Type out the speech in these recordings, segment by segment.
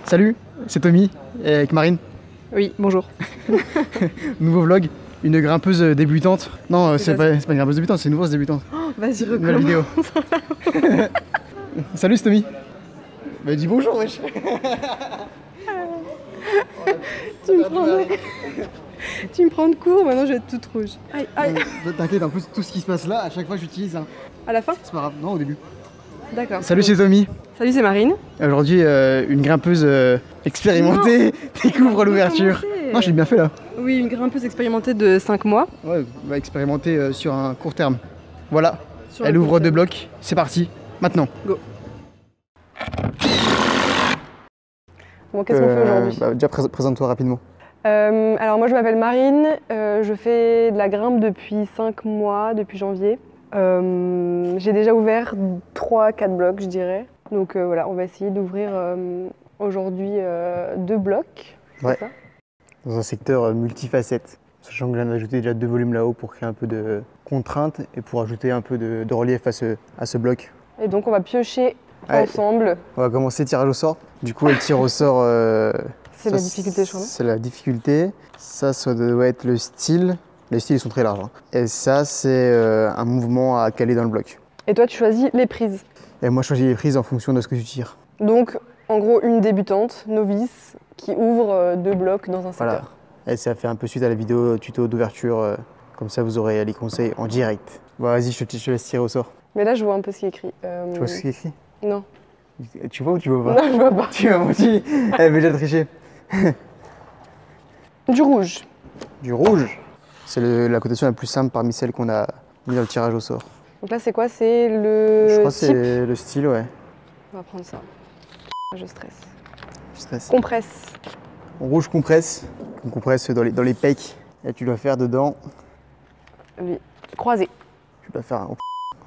Salut, c'est Tommy, avec Marine. Oui, bonjour. Nouveau vlog, une grimpeuse débutante. Non, c'est pas une grimpeuse débutante, c'est une grosse débutante. Oh, vas-y, recommence. Nouvelle vidéo. Salut, c'est Tommy. Bah dis bonjour, wesh. Tu me prends de court, maintenant je vais être toute rouge. Aïe, aïe. T'inquiète, en plus tout ce qui se passe là, à chaque fois j'utilise un. À la fin? C'est pas grave, non au début. D'accord. Salut, c'est Tommy. Salut, c'est Marine. Aujourd'hui, une grimpeuse expérimentée découvre l'ouverture. Non, j'ai bien fait là. Oui, une grimpeuse expérimentée de 5 mois. Ouais, va expérimenter sur un court terme. Voilà, Sur elle un ouvre court 2 terme. blocs, c'est parti, maintenant. Go. Bon, qu'est-ce qu'on fait aujourd'hui? Déjà, présente-toi rapidement. Alors moi je m'appelle Marine, je fais de la grimpe depuis 5 mois, depuis janvier. J'ai déjà ouvert 3-4 blocs je dirais. Donc voilà, on va essayer d'ouvrir aujourd'hui 2 blocs. Ouais. Ça Dans un secteur multifacette. Sachant que là on a ajouté déjà 2 volumes là-haut pour créer un peu de contrainte et pour ajouter un peu de relief à ce bloc. Et donc on va piocher Ouais. ensemble. On va commencer tirage au sort. Du coup elle tire au sort... C'est la difficulté je crois. C'est la difficulté. Ça doit être le style. Les styles ils sont très larges. Hein. Et ça c'est un mouvement à caler dans le bloc. Et toi tu choisis les prises. Et moi je choisis les prises en fonction de ce que tu tires. Donc en gros une débutante, novice, qui ouvre 2 blocs dans un secteur. Voilà. Et ça fait un peu suite à la vidéo tuto d'ouverture. Comme ça vous aurez les conseils en direct. Bon vas-y, je te laisse tirer au sort. Mais là je vois un peu ce qui est écrit. Tu vois ce qui est écrit? Non. Tu vois ou tu vois pas? Non je vois pas. Tu m'as menti. Elle veut déjà tricher. Du rouge. Du rouge. C'est la cotation la plus simple parmi celles qu'on a mis dans le tirage au sort. Donc là c'est quoi? C'est le Je crois que type. c'est le style, ouais. On va prendre ça. Je stresse. Je stresse. Compresse. En rouge compresse. On compresse dans les pecs. Et tu dois faire dedans. Oui. Croisé. Tu dois faire un...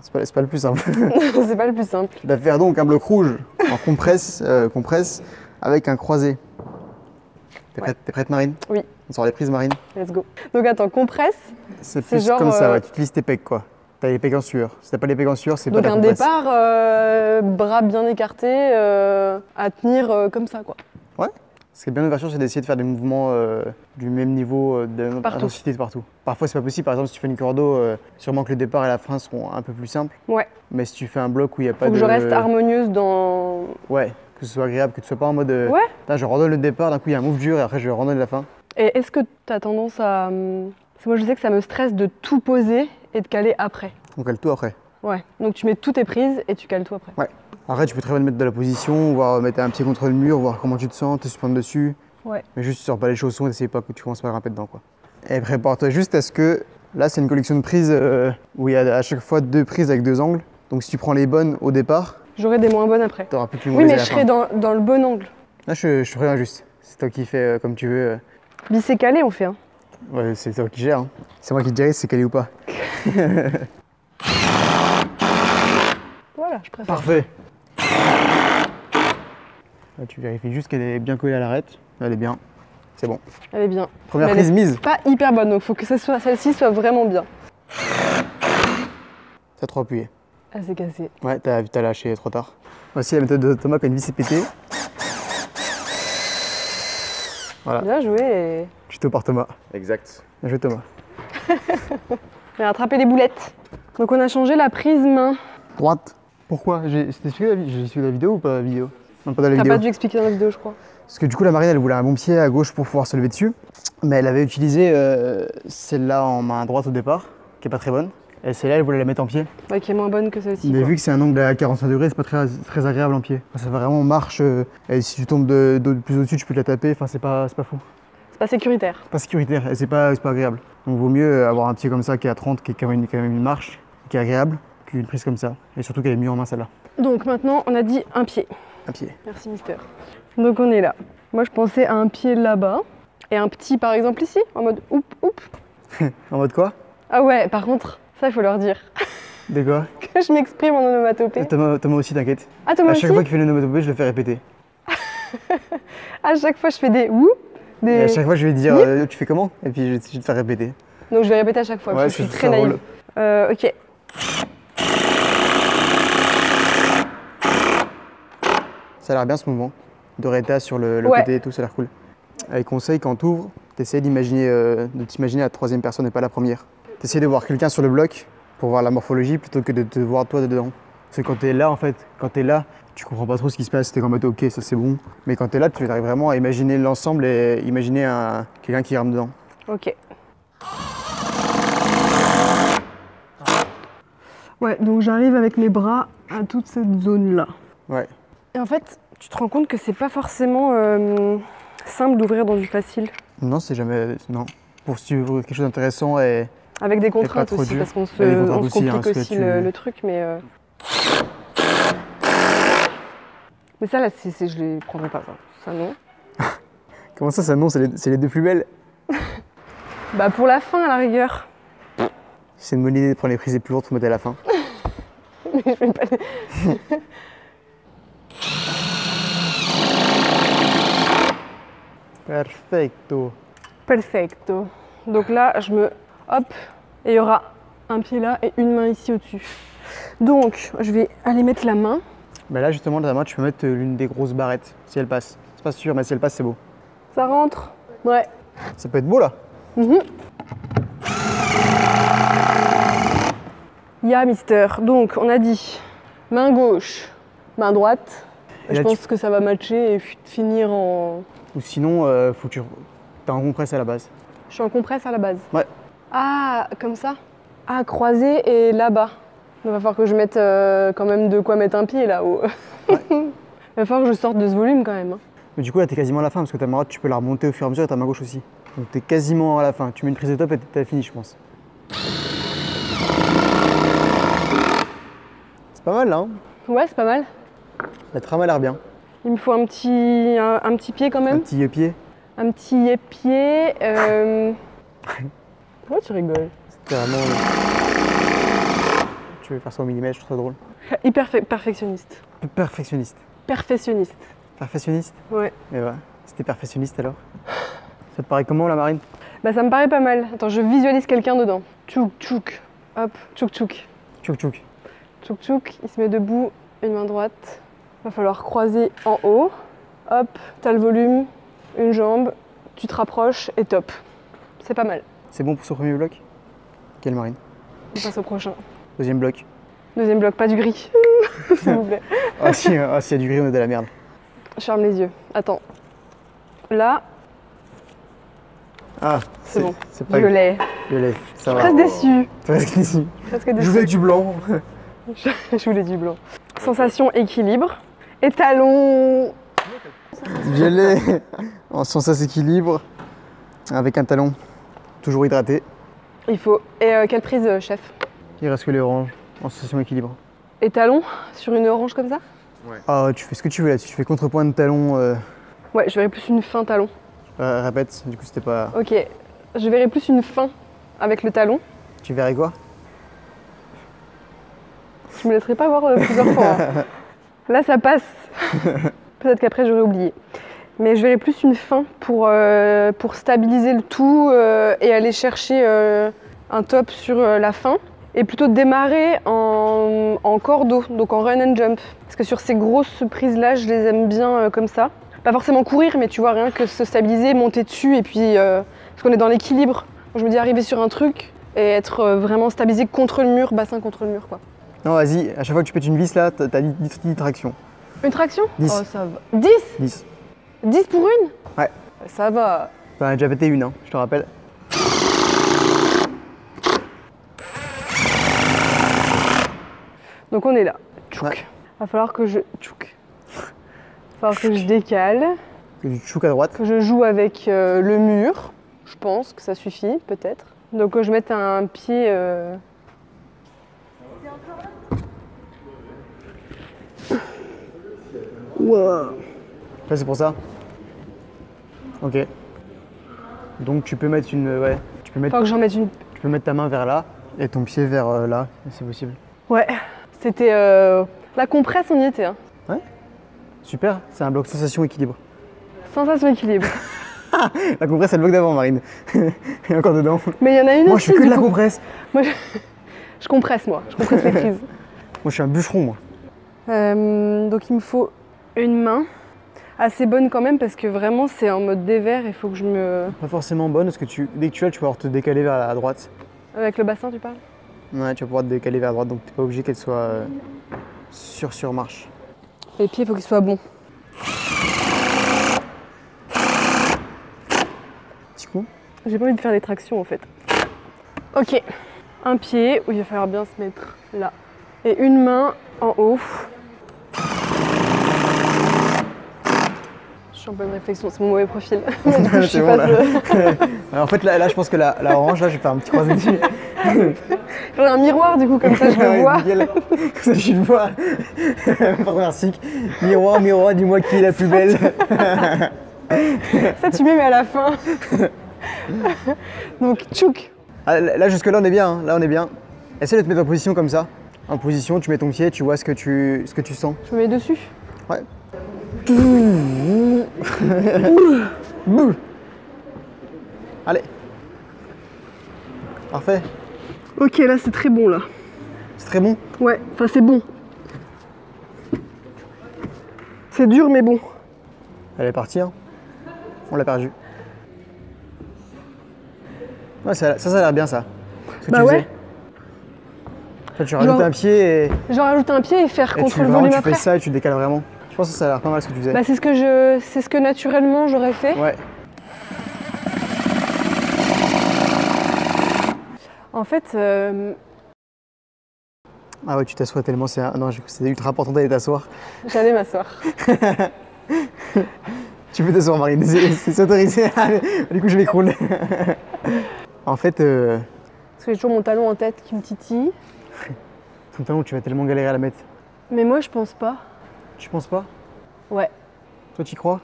C'est pas le plus simple. C'est pas le plus simple. Tu dois faire donc un bloc rouge en compresse avec un croisé. T'es prête Marine? Oui. On sort les prises Marine? Let's go. Donc attends, compresse. C'est plus genre, comme ça, ouais. Tu utilises tes pecs quoi. T'as les pecs en sueur. Si t'as pas les pecs en sueur, c'est pas Donc de la un compresse. départ, bras bien écartés, à tenir comme ça quoi. Ouais. Ce qui est bien l'ouverture, c'est d'essayer de faire des mouvements du même niveau, de la même Partout. intensité partout. Parfois, c'est pas possible. Par exemple, si tu fais une cordeau, sûrement que le départ et la fin seront un peu plus simples. Ouais. Mais si tu fais un bloc où il n'y a pas Faut de... que je reste harmonieuse dans. Ouais, que ce soit agréable, que tu sois pas en mode... Ouais. Putain, je randonne le départ, d'un coup il y a un move dur et après je randonne la fin. Et est-ce que t'as tendance à. Parce que moi je sais que ça me stresse de tout poser et de caler après. On cale tout après. Ouais. Donc tu mets toutes tes prises et tu cales tout après. Ouais. Après, tu peux très bien te mettre de la position, voir mettre un pied contre le mur, voir comment tu te sens, te suspendre dessus. Ouais. Mais juste, tu sors pas les chaussons et t'essayes pas que tu commences pas à grimper dedans, quoi. Et prépare-toi juste à ce que... Là, c'est une collection de prises où il y a à chaque fois 2 prises avec 2 angles. Donc si tu prends les bonnes au départ, J'aurai des moins bonnes après. t'auras plus que les Oui, mauvaises mais à je la serai fin. dans le bon angle. Là, je préviens juste. C'est toi qui fais comme tu veux. Lissé calé, on fait. Hein. Ouais, c'est toi qui gères. Hein. C'est moi qui te dirai si c'est calé ou pas. Voilà, je préfère. Parfait. Là, tu vérifies juste qu'elle est bien collée à l'arête. Elle est bien. C'est bon. Elle est bien. Première Mais prise elle est mise. Pas hyper bonne, donc faut que celle-ci soit vraiment bien. T'as trop appuyé. Ah, c'est cassé. Ouais, t'as lâché trop tard. Voici la méthode de Thomas quand une vis est pétée. Voilà. Bien joué. Tuto par Thomas. Exact. Bien joué Thomas. On a attrapé les boulettes. Donc on a changé la prise main. Droite. Pourquoi? J'ai suivi la vidéo ou pas la vidéo? Non, pas dans la T'as vidéo. pas dû expliquer dans la vidéo, je crois. Parce que du coup, la Marine, elle voulait un bon pied à gauche pour pouvoir se lever dessus. Mais elle avait utilisé celle-là en main droite au départ, qui est pas très bonne. Et celle-là, elle voulait la mettre en pied. Ouais, qui est moins bonne que celle-ci. Mais quoi. vu que c'est un angle à 45 degrés, c'est pas très agréable en pied. Enfin, ça vraiment marche. Et si tu tombes de plus au-dessus, tu peux te la taper. Enfin, c'est pas fou. C'est pas sécuritaire. C'est pas sécuritaire et c'est pas agréable. Donc, vaut mieux avoir un pied comme ça qui est à 30, qui est quand même une marche, qui est agréable, qu'une prise comme ça. Et surtout qu'elle est mieux en main, celle-là. Donc maintenant, on a dit un pied. Un pied. Merci, mister. Donc on est là. Moi, je pensais à un pied là-bas. Et un petit, par exemple, ici, en mode oup, oup. En mode quoi? Ah ouais, par contre, ça, il faut leur dire. De quoi? Que je m'exprime en onomatopée. Thomas aussi, t'inquiète. Ah, Thomas À aussi chaque fois qu'il fait l'onomatopée, je le fais répéter. À chaque fois, je fais des oup, des... Et à chaque fois, je vais dire tu fais comment? Et puis je vais te faire répéter. Donc je vais répéter à chaque fois, Ouais, parce que je suis c'est très très naïve. Ok. Ça a l'air bien ce mouvement. Doretta sur le Ouais. côté et tout, ça a l'air cool. Avec conseil, quand tu ouvres, tu essaies de t'imaginer la troisième personne et pas la première. Tu essaies de voir quelqu'un sur le bloc pour voir la morphologie plutôt que de te voir toi dedans. Parce que quand tu es là, en fait, quand tu es là, tu comprends pas trop ce qui se passe, tu es en mode ok, ça c'est bon. Mais quand tu es là, tu arrives vraiment à imaginer l'ensemble et imaginer quelqu'un qui rentre dedans. Ok. Ouais, donc j'arrive avec mes bras à toute cette zone-là. Ouais. Et en fait, tu te rends compte que c'est pas forcément simple d'ouvrir dans du facile. Non, c'est jamais. Non. Pour suivre quelque chose d'intéressant et. Avec des pas contraintes trop aussi, dur. parce qu'on Et des contraintes on se aussi, hein, complique parce que aussi tu- le truc, mais. Mais ça, là, je les prendrai pas, ça. Ça, non. Comment ça non, c'est les deux plus belles? Bah, pour la fin, à la rigueur. C'est une bonne idée de prendre les prises les plus lourdes pour mettre à la fin. Mais je vais pas les- Perfecto. Perfecto. Donc là, je me... Hop. Et il y aura un pied là et une main ici au-dessus. Donc, je vais aller mettre la main. Bah là, justement, dans ta main, tu peux mettre l'une des grosses barrettes, si elle passe. C'est pas sûr, mais si elle passe, c'est beau. Ça rentre. Ouais. Ça peut être beau, là. Ya, mister. Donc, on a dit main gauche, main droite. Et Je là, pense que ça va matcher et finir en... Ou sinon, faut que tu... T'as un compresse à la base. Je suis en compresse à la base. Ouais. Ah, comme ça. Ah, croisé et là-bas. Il va falloir que je mette quand même de quoi mettre un pied là-haut. Il va falloir que je sorte de ce volume quand même. Hein. Mais du coup, là, t'es quasiment à la fin, parce que ta main droite, tu peux la remonter au fur et à mesure et ta main gauche aussi. Donc t'es quasiment à la fin. Tu mets une prise de top et t'as fini, je pense. C'est pas mal, là. Hein, Ouais, c'est pas mal. la trame a l'air bien. Il me faut un petit pied quand Un même. petit pied. Un petit pied. Pourquoi tu rigoles? C'était vraiment... Tu veux faire ça au millimètre, je trouve ça drôle. Hyper perfectionniste. Perfectionniste. Perfectionniste. Perfectionniste? Ouais. Mais ouais, c'était perfectionniste alors. Ça te paraît comment la marine? Bah ça me paraît pas mal. Attends, je visualise quelqu'un dedans. Tchouk tchouk. Hop, tchouk tchouk. Tchouk tchouk. Tchouk tchouk, il se met debout, une main droite. Va falloir croiser en haut. Hop, t'as le volume, une jambe, tu te rapproches et top. C'est pas mal. C'est bon pour ce premier bloc? Quelle marine? On passe au prochain. Deuxième bloc. Deuxième bloc, pas du gris. S'il vous plaît. Ah si, s'il y a du gris, on est de la merde. Je ferme les yeux. Attends. Là, Ah, c'est bon. C'est pas Violet. violet, ça va. Presque déçu. Presque ici. Presque Je déçu. voulais du blanc. Je voulais du blanc. Sensation équilibre. Étalon. Violet, en sens équilibre, avec un talon toujours hydraté. Il faut. Et quelle prise, chef? Il reste que les oranges, en sensation équilibre. Étalon sur une orange comme ça? Ah, tu fais ce que tu veux là, tu fais contrepoint de talon. Ouais, je verrais plus une fin talon. Répète, du coup c'était pas... Ok. Je verrais plus une fin avec le talon. Tu verrais quoi? Je me laisserai pas voir plusieurs fois. Hein. Là, ça passe. Peut-être qu'après, j'aurais oublié. Mais je verrais plus une fin pour stabiliser le tout et aller chercher un top sur la fin. Et plutôt démarrer en cordeau, donc en run and jump. Parce que sur ces grosses prises-là, je les aime bien comme ça. Pas forcément courir, mais tu vois, rien que se stabiliser, monter dessus. Et puis, parce qu'on est dans l'équilibre. Je me dis arriver sur un truc et être vraiment stabilisé contre le mur, bassin contre le mur, quoi. Non, vas-y, à chaque fois que tu pètes une vis là, t'as 10 tractions. Une traction? 10. Oh, ça va. 10? 10. 10 pour une? Ouais. Ça va. T'en as déjà pété une, hein, je te rappelle. Donc on est là. Tchouk. Ouais. Va falloir que je... Tchouk. Va falloir que je décale, Que tu chouk à droite. que je joue avec le mur. Je pense que ça suffit, peut-être. Donc que je mette un pied... Wow. Ça c'est pour ça. Ok. Donc tu peux mettre une... Ouais. Tu peux Faut mettre, que j'en mette une... tu peux mettre ta main vers là et ton pied vers là, c'est possible. Ouais. C'était... La compresse, on y était. Hein. Super, c'est un bloc sensation équilibre. Sensation équilibre. La compresse c'est le bloc d'avant Marine. Et encore dedans. Mais il y en a une Moi aussi, je fais que du de la coup. compresse. Moi, je compresse, moi. Je compresse les prises. Moi je suis un bûcheron moi. Donc il me faut une main. assez bonne quand même parce que vraiment c'est en mode dévers, il faut que je me... Pas forcément bonne, parce que dès que tu as, tu vas pouvoir te décaler vers la droite. Avec le bassin tu parles? Ouais, tu vas pouvoir te décaler vers la droite, donc t'es pas obligé qu'elle soit sur marche. Les pieds, il faut qu'ils soient bons. Petit coup. J'ai pas envie de faire des tractions en fait. Ok, un pied où il va falloir bien se mettre là. Et une main en haut. Je suis en pleine réflexion, c'est mon mauvais profil. Du coup, je suis bon, là. Alors, en fait, là, je pense que la orange, là, je vais faire un petit croisé dessus. Il faudrait un miroir du coup, comme ça je le Ouais, vois. nickel. Comme ça, je le vois. Première cycle. Miroir, miroir, dis-moi qui est la plus belle. Ça tu mets mais à la fin. Donc tchouk. Ah, là, jusque-là, on est bien. Hein. Là, on est bien. Essaie de te mettre en position comme ça. En position, tu mets ton pied, tu vois ce que tu sens. Je me mets dessus. Ouais. Allez. Parfait. Ok, là c'est très bon là. C'est très bon. Ouais, enfin c'est bon. C'est dur mais bon. Elle est partie. Hein. On l'a perdu. Ouais, ça a l'air bien ça. Ce que Bah tu ouais. faisais. Toi, tu rajoutes Genre- un pied et Genre rajouter un pied et faire tu, contrôle vraiment, volume tu après. fais ça et tu décales vraiment. Je pense que ça a l'air pas mal ce que tu faisais. Bah c'est ce que naturellement j'aurais fait. Ouais. En fait, Ah ouais, tu t'assois tellement, non, c'est ultra important d'aller t'asseoir. j'allais m'asseoir. Tu peux t'asseoir, Marine, c'est autorisé. Du coup, je m'écroule. En fait, Parce que j'ai toujours mon talon en tête qui me titille. ton talon, tu vas tellement galérer à la mettre. Mais moi je pense pas. Tu penses pas? Ouais. Toi, tu y crois?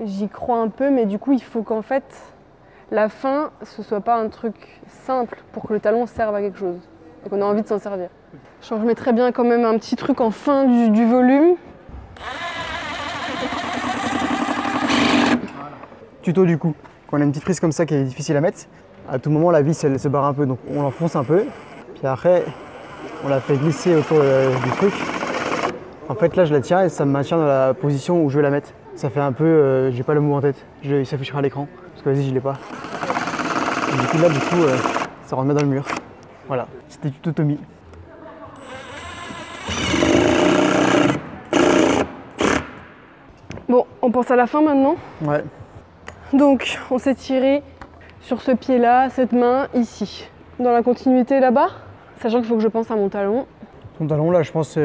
J'y crois un peu, mais du coup il faut qu'en fait la fin ce soit pas un truc simple pour que le talon serve à quelque chose et qu'on a envie de s'en servir. Genre je mettrais bien quand même un petit truc en fin du volume. Tuto du coup. Quand on a une petite prise comme ça qui est difficile à mettre, à tout moment la vis elle se barre un peu, donc on l'enfonce un peu. Puis après, on la fait glisser autour du truc. En fait là je la tiens et ça me maintient dans la position où je veux la mettre. Ça fait un peu, j'ai pas le mot en tête, il s'affichera à l'écran. Parce que vas-y je l'ai pas. Et du coup là ça rentre bien dans le mur. Voilà, c'était tuto Tommy. Bon, on pense à la fin maintenant. Ouais. Donc on s'est tiré sur ce pied-là, cette main ici. Dans la continuité là-bas, sachant qu'il faut que je pense à mon talon. Ton talon là je pense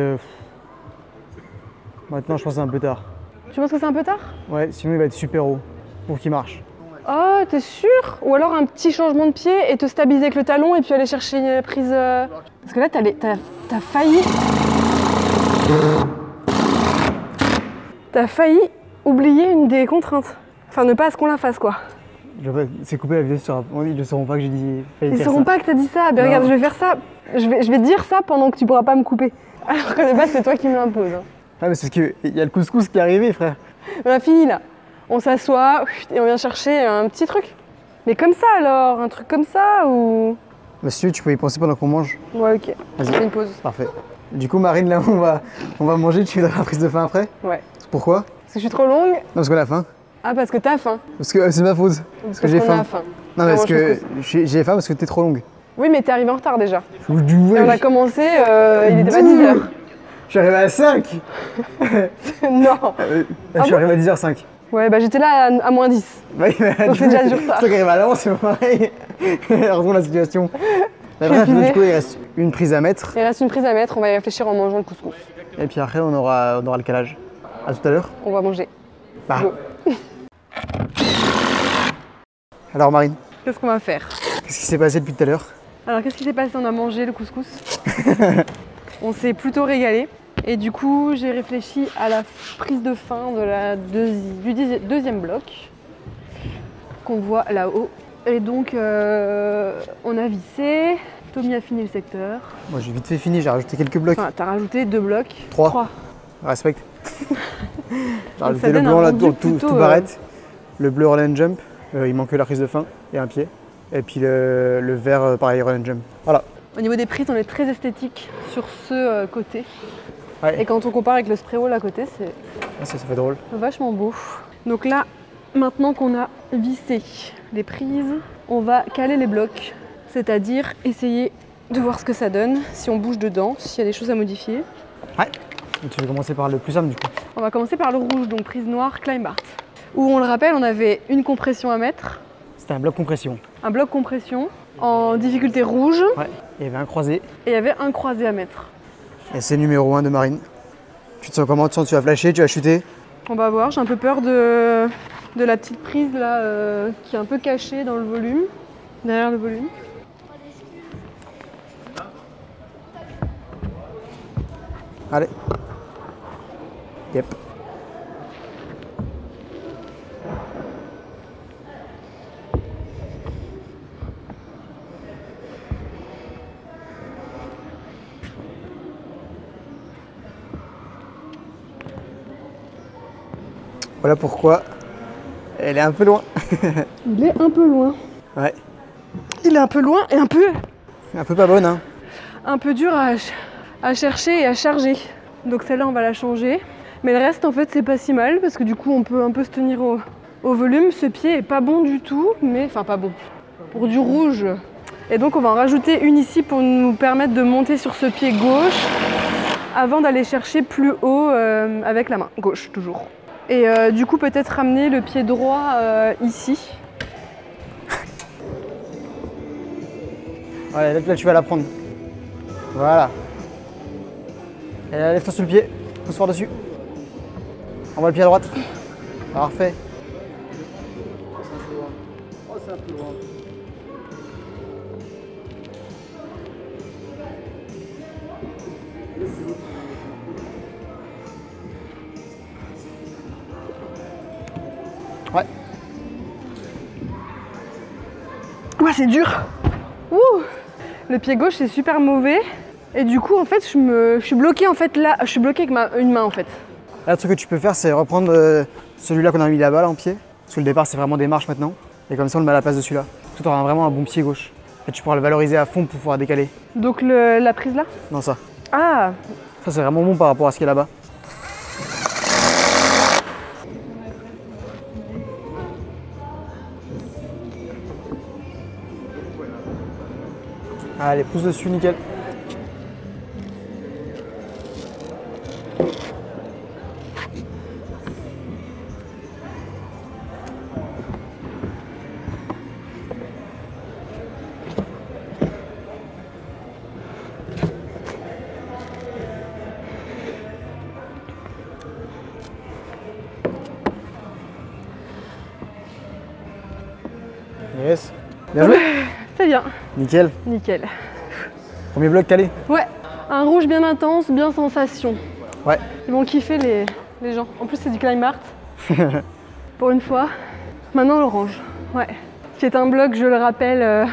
maintenant je pense que c'est un peu tard. Tu penses que c'est un peu tard? Ouais, sinon il va être super haut pour qu'il marche. Oh, t'es sûr? Ou alors un petit changement de pied et te stabiliser avec le talon et puis aller chercher une prise... Parce que là, t'as failli... T'as failli oublier une des contraintes. Enfin, ne pas à ce qu'on la fasse, quoi. C'est coupé la vidéo sur ils ne sauront pas que j'ai dit. Ils sauront pas que t'as dit ça. Mais Non. regarde, je vais faire ça. Je vais dire ça pendant que tu pourras pas me couper. Alors que de base, c'est toi qui me l'impose. Hein. Ah mais c'est parce qu'il y a le couscous qui est arrivé frère. On a fini, là. On s'assoit et on vient chercher un petit truc. Mais comme ça, alors? Un truc comme ça, ou... Bah si tu peux y penser pendant qu'on mange. Ouais, ok. Vas-y. Je fais une pause. Parfait. Du coup Marine là on va manger, tu fais la prise de faim après. Ouais. Pourquoi? Parce que je suis trop longue. Non parce qu'on a faim. Ah, parce que t'as faim. Parce que c'est ma faute. Parce que j'ai qu'on faim. a faim. Non mais parce mange que couscous. j'ai faim parce que t'es trop longue. Oui, mais t'es arrivé en retard déjà. Et Ouais. on a commencé, il était pas 10h. Je suis arrivé à 5. Non. Je suis arrivé à 10h05. Ouais, bah j'étais là à moins 10. Ouais, Donc c'est déjà du retard. C'est toi qui arrive à l'avance, c'est pas pareil. Heureusement la situation. Mais suis bref, épuisée. du coup il reste une prise à mettre. Il reste une prise à mettre, on va y réfléchir en mangeant le couscous. Et puis après on aura le calage. À tout à l'heure. On va manger. Bah. Go. Alors Marine, Qu'est-ce qu'on va faire? qu'est-ce qui s'est passé depuis tout à l'heure? Alors qu'est-ce qui s'est passé? On a mangé le couscous. On s'est plutôt régalé. Et du coup, j'ai réfléchi à la prise de fin du deuxième bloc qu'on voit là-haut. Et donc, on a vissé. Tommy a fini le secteur. Moi j'ai vite fait fini, j'ai rajouté quelques blocs. Enfin, t'as rajouté 2 blocs. Trois. Respecte. J'ai ça rajouté le donne blanc un là, rendu tout plutôt, barrette. Le bleu roll and jump. Il manque que la prise de fin et un pied. Et puis le vert pareil roll and jump. Voilà. Au niveau des prises, on est très esthétique sur ce côté. Ouais. Et quand on compare avec le spray wall à côté, c'est Ah, ça fait drôle. vachement beau. Donc là, maintenant qu'on a vissé les prises, on va caler les blocs. C'est-à-dire essayer de voir ce que ça donne, si on bouge dedans, s'il y a des choses à modifier. Ouais. Et tu veux commencer par le plus simple du coup. On va commencer par le rouge, donc prise noire, climb art. Où on le rappelle, on avait une compression à mettre. C'était un bloc compression. Un bloc compression en difficulté rouge. Ouais. Il y avait un croisé. Et il y avait un croisé à mettre. Et c'est numéro 1 de Marine. Tu te sens comment? Tu sens que tu vas flasher, tu vas chuter? On va voir, j'ai un peu peur de la petite prise là qui est un peu cachée dans le volume, derrière le volume. Allez. Yep. Voilà pourquoi elle est un peu loin. Il est un peu loin. Ouais. Il est un peu loin et un peu pas bonne, hein. un peu dur à chercher et à charger. Donc celle-là, on va la changer. Mais le reste, en fait, c'est pas si mal parce que du coup, on peut un peu se tenir au volume. Ce pied est pas bon du tout, mais enfin pas bon. Pour du rouge. Et donc, on va en rajouter une ici pour nous permettre de monter sur ce pied gauche avant d'aller chercher plus haut avec la main gauche, toujours. Et du coup, peut-être ramener le pied droit ici. Ouais, là tu vas la prendre. Voilà. Et là, lève-toi sur le pied, pousse fort dessus. Envoie le pied à droite. Parfait. Ouais. Ouais, c'est dur. Ouh. Le pied gauche, c'est super mauvais. Et du coup, en fait, je suis bloquée en fait là. Je suis bloquée avec une main en fait. Là, le truc que tu peux faire, c'est reprendre celui-là qu'on a mis là-bas, là, en pied. Parce que le départ, c'est vraiment des marches maintenant. Et comme ça, on le met à la place de celui-là. Parce que tu auras vraiment un bon pied gauche. Et tu pourras le valoriser à fond pour pouvoir décaler. Donc la prise là? Non, ça. Ah. Ça, c'est vraiment bon par rapport à ce qu'il y a là-bas. Allez, pousse dessus, nickel. Yes. Bien joué. C'est bien. Nickel. Nickel. Premier bloc calé. Ouais. Un rouge bien intense, bien sensation. Ouais. Ils vont kiffer les gens. En plus, c'est du climb art. Pour une fois. Maintenant, l'orange. Ouais. Qui est un bloc, je le rappelle,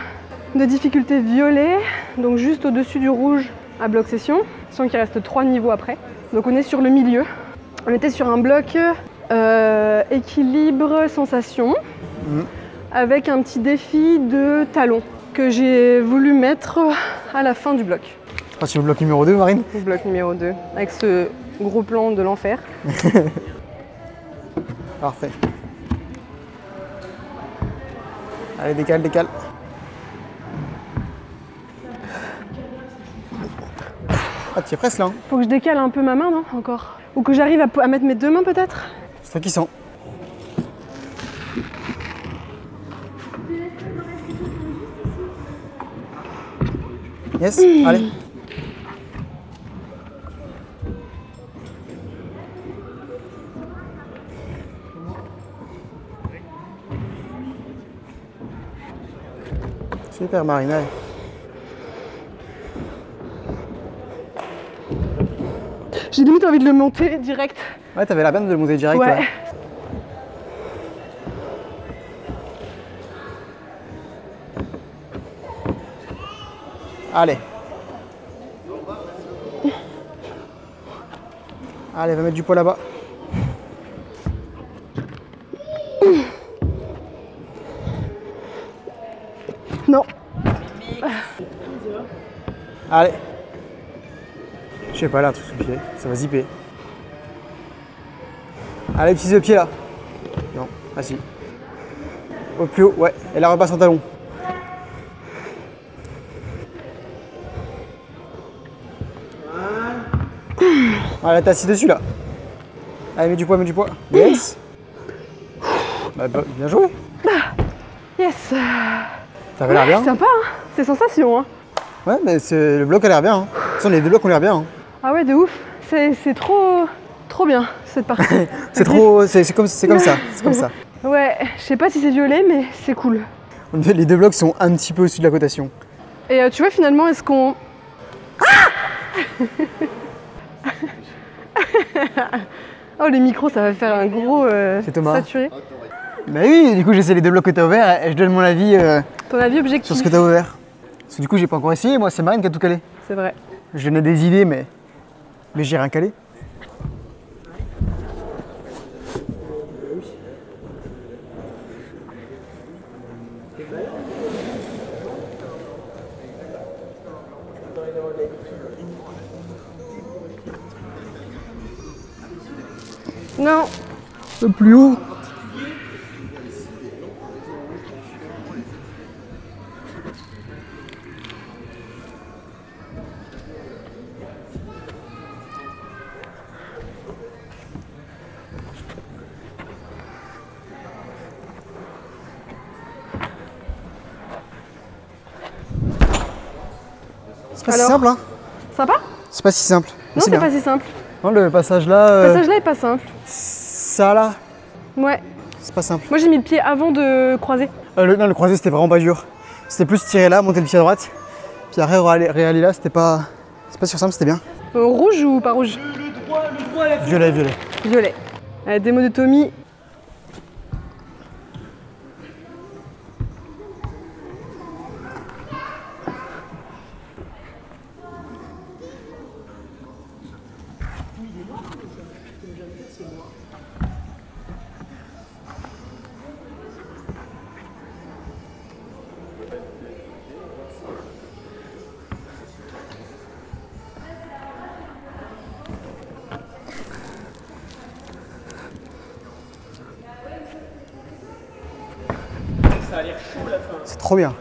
de difficulté violet. Donc juste au-dessus du rouge à bloc session. Sachant qu'il reste 3 niveaux après. Donc on est sur le milieu. On était sur un bloc équilibre sensation. Avec un petit défi de talon que j'ai voulu mettre à la fin du bloc. Je passe sur le bloc numéro 2, Marine. Le bloc numéro 2, avec ce gros plan de l'enfer. Parfait. Allez, décale, décale. Ah, tu es presque là. Hein. Faut que je décale un peu ma main, non? Encore. Ou que j'arrive à mettre mes 2 mains peut-être? C'est toi qui sens. Yes, allez. Super Marine, allez. J'ai limite envie de le monter direct. Ouais, t'avais la peine de le monter direct. Ouais. Ouais. Allez. Allez, va mettre du poids là-bas. Non. Allez. Je sais pas, là, un truc sous le pied. Ça va zipper. Allez, petits de pied là. Non, ah si. Au plus haut, ouais. Et là, repasse en talon. Voilà, t'es assis dessus là. Allez, mets du poids, mets du poids. Yes. Bah, bien joué. Yes. T'avais l'air bien. Sympa, hein. C'est sensation. Hein. Ouais, mais le bloc a l'air bien. Hein. De toute façon, les deux blocs ont l'air bien. Hein. Ah ouais, de ouf. C'est trop bien cette partie. C'est comme ça. C'est comme ça. Ouais, je sais pas si c'est violet, mais c'est cool. Les deux blocs sont un petit peu au-dessus de la cotation. Et tu vois, finalement, est-ce qu'on... Oh, les micros, ça va faire un gros C'est Thomas. saturé. Bah oui, du coup, j'essaie les deux blocs que t'as ouverts et je donne mon avis Ton avis objectif. sur ce que t'as ouvert. Parce que du coup, j'ai pas encore essayé. Moi, c'est Marine qui a tout calé. C'est vrai. Je donnais des idées, mais j'ai rien calé. Non. Le plus haut. C'est pas si Alors simple, hein. Sympa? C'est pas si simple. Non, c'est pas si simple. Non, le passage là. Le passage là est pas simple. Ça là, Ouais. c'est pas simple. Moi, j'ai mis le pied avant de croiser. Non, le croisé c'était vraiment pas dur. C'était plus tirer là, monter le pied à droite. Puis après réaller là, c'était pas. C'est pas sur simple, c'était bien. Rouge ou pas rouge? Violet, violet. Violet. Allez, démo de Tommy. C'est trop bien.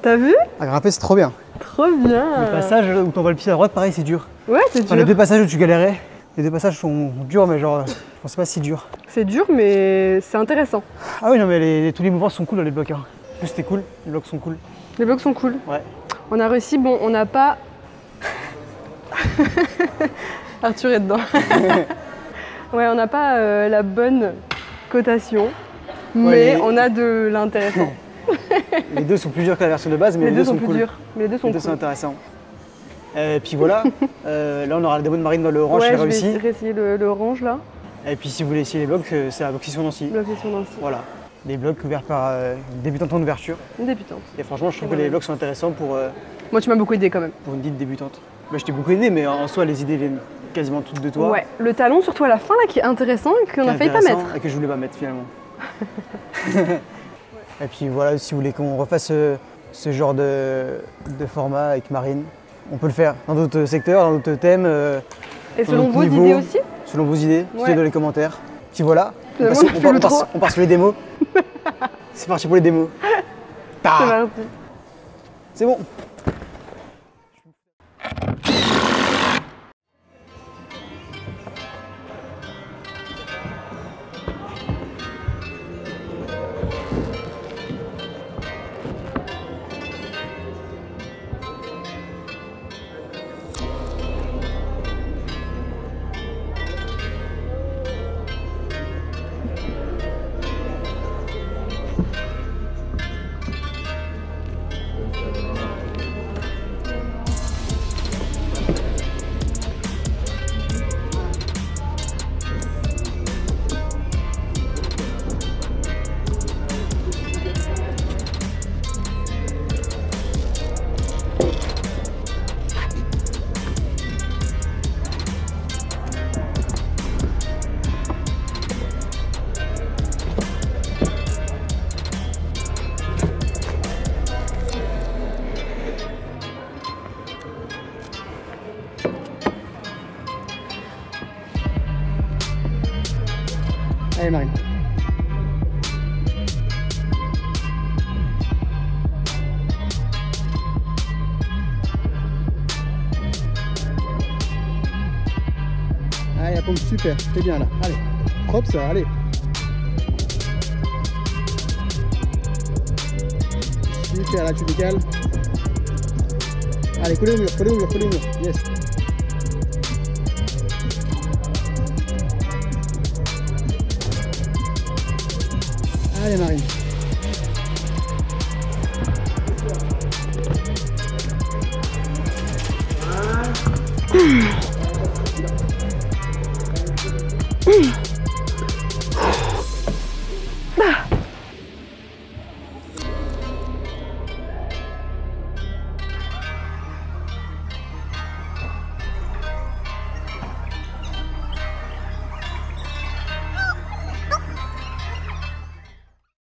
T'as vu? À grimper, c'est trop bien. Trop bien. Le passage où t'envoies le pied à droite, pareil, c'est dur. Ouais, c'est Enfin, dur. les deux passages où tu galérais, les deux passages sont durs, mais genre, je pense pas si dur. C'est dur, mais c'est intéressant. Ah oui, non, mais tous les mouvements sont cool dans les blocs. Hein. En plus, c'était cool, les blocs sont cool. Les blocs sont cool. Ouais. On a réussi, bon, on n'a pas... Arthur est dedans. Ouais, on n'a pas la bonne cotation, mais on a de l'intéressant. Les deux sont plus durs que la version de base, mais Les deux sont cool. plus durs. Mais les deux sont Les deux cool. sont intéressants. Et puis voilà, là on aura le démo de Marine dans le orange, Ouais, j'ai je réussi. vais essayer le orange là. Et puis si vous voulez essayer les blocs, c'est la bloc session Nancy. La session Nancy. Voilà, des blocs ouverts par une débutante en ouverture. Une débutante. Et franchement, je trouve que les blocs sont intéressants pour Moi, tu m'as beaucoup aidé quand même. une dite débutante. Bah, je t'ai beaucoup aidé, mais en soi, les idées viennent quasiment toutes de toi. Ouais, le talon, surtout à la fin là, qui est intéressant et qu'on a failli pas Intéressant, mettre. Et que je voulais pas mettre finalement. Et puis voilà, si vous voulez qu'on refasse ce genre de format avec Marine, on peut le faire dans d'autres secteurs, dans d'autres thèmes. Et selon notre vos niveau, idées aussi. Selon vos idées, Ouais. dites-le dans les commentaires. Puis voilà, Finalement, on part sur les démos. C'est parti pour les démos. C'est parti. C'est bon. Marine. Allez, la pompe, super, t'es bien là. Allez, propre ça, allez. Super, là tu décales. Allez, collez au mur, collez au mur, collez au mur. Yes. Allez Marine.